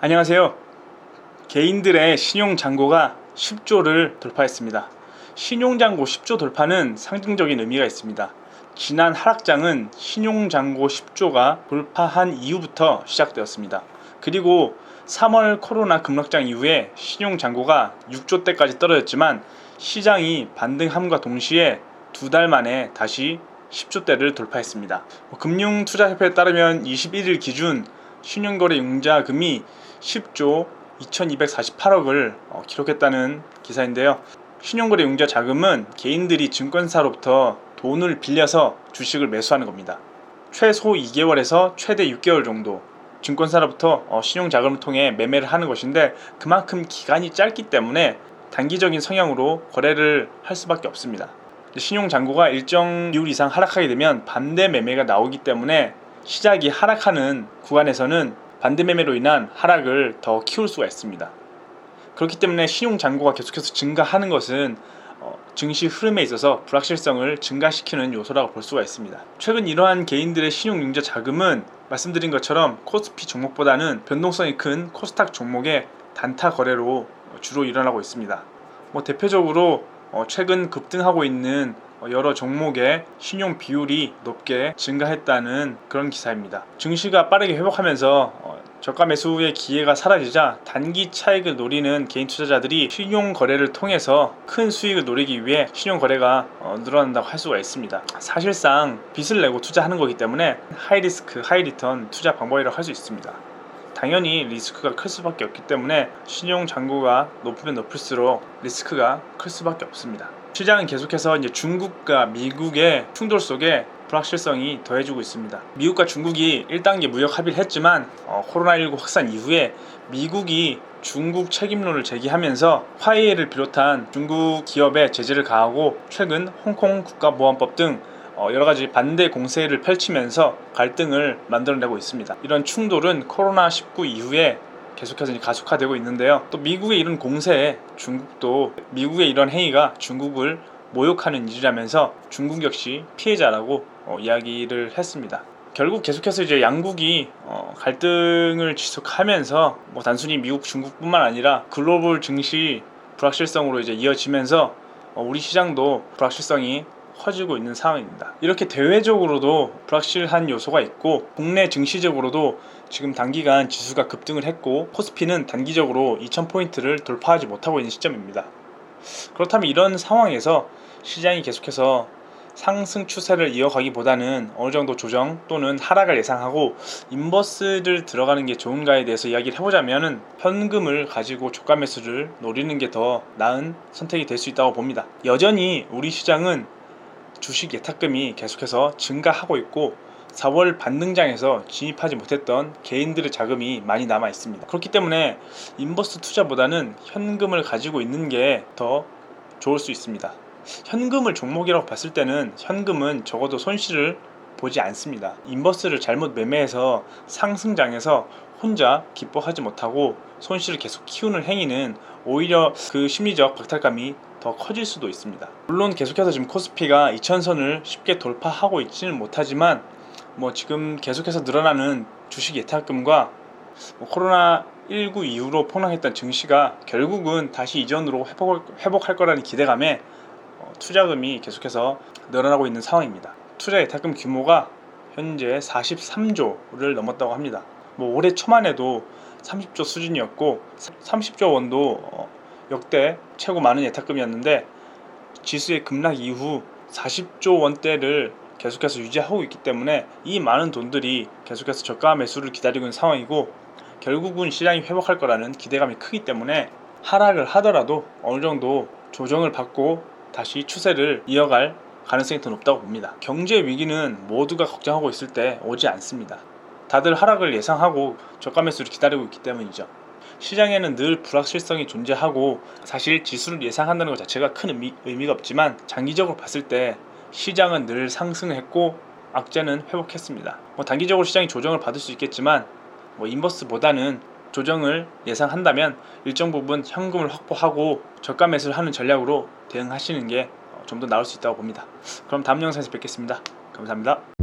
안녕하세요. 개인들의 신용잔고가 10조를 돌파했습니다. 신용잔고 10조 돌파는 상징적인 의미가 있습니다. 지난 하락장은 신용잔고 10조가 돌파한 이후부터 시작되었습니다. 그리고 3월 코로나 급락장 이후에 신용잔고가 6조대까지 떨어졌지만 시장이 반등함과 동시에 2달 만에 다시 10조대를 돌파했습니다. 금융투자협회에 따르면 21일 기준 신용거래 융자금이 10조 2248억을 기록했다는 기사인데요. 신용거래 융자 자금은 개인들이 증권사로부터 돈을 빌려서 주식을 매수하는 겁니다. 최소 2개월에서 최대 6개월 정도 증권사로부터 신용자금을 통해 매매를 하는 것인데, 그만큼 기간이 짧기 때문에 단기적인 성향으로 거래를 할 수밖에 없습니다. 신용잔고가 일정 비율 이상 하락하게 되면 반대 매매가 나오기 때문에 시작이 하락하는 구간에서는 반대 매매로 인한 하락을 더 키울 수가 있습니다. 그렇기 때문에 신용잔고가 계속해서 증가하는 것은 증시 흐름에 있어서 불확실성을 증가시키는 요소라고 볼 수가 있습니다. 최근 이러한 개인들의 신용융자 자금은 말씀드린 것처럼 코스피 종목보다는 변동성이 큰 코스닥 종목의 단타 거래로 주로 일어나고 있습니다. 대표적으로 최근 급등하고 있는 여러 종목의 신용 비율이 높게 증가했다는 그런 기사입니다. 증시가 빠르게 회복하면서 저가 매수의 기회가 사라지자 단기 차익을 노리는 개인 투자자들이 신용 거래를 통해서 큰 수익을 노리기 위해 신용 거래가 늘어난다고 할 수가 있습니다. 사실상 빚을 내고 투자하는 거기 때문에 하이 리스크 하이 리턴 투자 방법이라고 할 수 있습니다. 당연히 리스크가 클 수밖에 없기 때문에 신용 잔고가 높으면 높을수록 리스크가 클 수밖에 없습니다. 시장은 계속해서 중국과 미국의 충돌 속에 불확실성이 더해지고 있습니다. 미국과 중국이 1단계 무역 합의를 했지만 코로나19 확산 이후에 미국이 중국 책임론을 제기하면서 화웨이를 비롯한 중국 기업에 제재를 가하고 최근 홍콩 국가보안법 등 여러가지 반대 공세를 펼치면서 갈등을 만들어내고 있습니다. 이런 충돌은 코로나19 이후에 계속해서 가속화되고 있는데요. 또 미국의 이런 공세에 중국도 미국의 이런 행위가 중국을 모욕하는 일이라면서 중국 역시 피해자라고 이야기를 했습니다. 결국 계속해서 양국이 갈등을 지속하면서 단순히 미국, 중국뿐만 아니라 글로벌 증시 불확실성으로 이어지면서 우리 시장도 불확실성이 커지고 있는 상황입니다. 이렇게 대외적으로도 불확실한 요소가 있고 국내 증시적으로도 지금 단기간 지수가 급등을 했고 코스피는 단기적으로 2000포인트를 돌파하지 못하고 있는 시점입니다. 그렇다면 이런 상황에서 시장이 계속해서 상승 추세를 이어가기보다는 어느 정도 조정 또는 하락을 예상하고 인버스를 들어가는 게 좋은가에 대해서 이야기를 해보자면 현금을 가지고 저가 매수를 노리는 게 더 나은 선택이 될 수 있다고 봅니다. 여전히 우리 시장은 주식 예탁금이 계속해서 증가하고 있고 4월 반등장에서 진입하지 못했던 개인들의 자금이 많이 남아 있습니다. 그렇기 때문에 인버스 투자보다는 현금을 가지고 있는 게 더 좋을 수 있습니다. 현금을 종목이라고 봤을 때는 현금은 적어도 손실을 보지 않습니다. 인버스를 잘못 매매해서 상승장에서 혼자 기뻐하지 못하고 손실을 계속 키우는 행위는 오히려 그 심리적 박탈감이 더 커질 수도 있습니다. 물론 계속해서 지금 코스피가 2000선을 쉽게 돌파하고 있지는 못하지만 지금 계속해서 늘어나는 주식 예탁금과 코로나19 이후로 폭락했던 증시가 결국은 다시 이전으로 회복할 거라는 기대감에 투자금이 계속해서 늘어나고 있는 상황입니다. 투자 예탁금 규모가 현재 43조를 넘었다고 합니다. 올해 초만 해도 30조 수준이었고 30조 원도 역대 최고 많은 예탁금이었는데 지수의 급락 이후 40조 원대를 계속해서 유지하고 있기 때문에 이 많은 돈들이 계속해서 저가 매수를 기다리고 있는 상황이고 결국은 시장이 회복할 거라는 기대감이 크기 때문에 하락을 하더라도 어느 정도 조정을 받고 다시 추세를 이어갈 가능성이 더 높다고 봅니다. 경제 위기는 모두가 걱정하고 있을 때 오지 않습니다. 다들 하락을 예상하고 저가 매수를 기다리고 있기 때문이죠. 시장에는 늘 불확실성이 존재하고 사실 지수를 예상한다는 것 자체가 큰 의미가 없지만 장기적으로 봤을 때 시장은 늘 상승했고 악재는 회복했습니다. 단기적으로 시장이 조정을 받을 수 있겠지만 인버스보다는 조정을 예상한다면 일정 부분 현금을 확보하고 저가 매수를 하는 전략으로 대응하시는 게 좀 더 나을 수 있다고 봅니다. 그럼 다음 영상에서 뵙겠습니다. 감사합니다.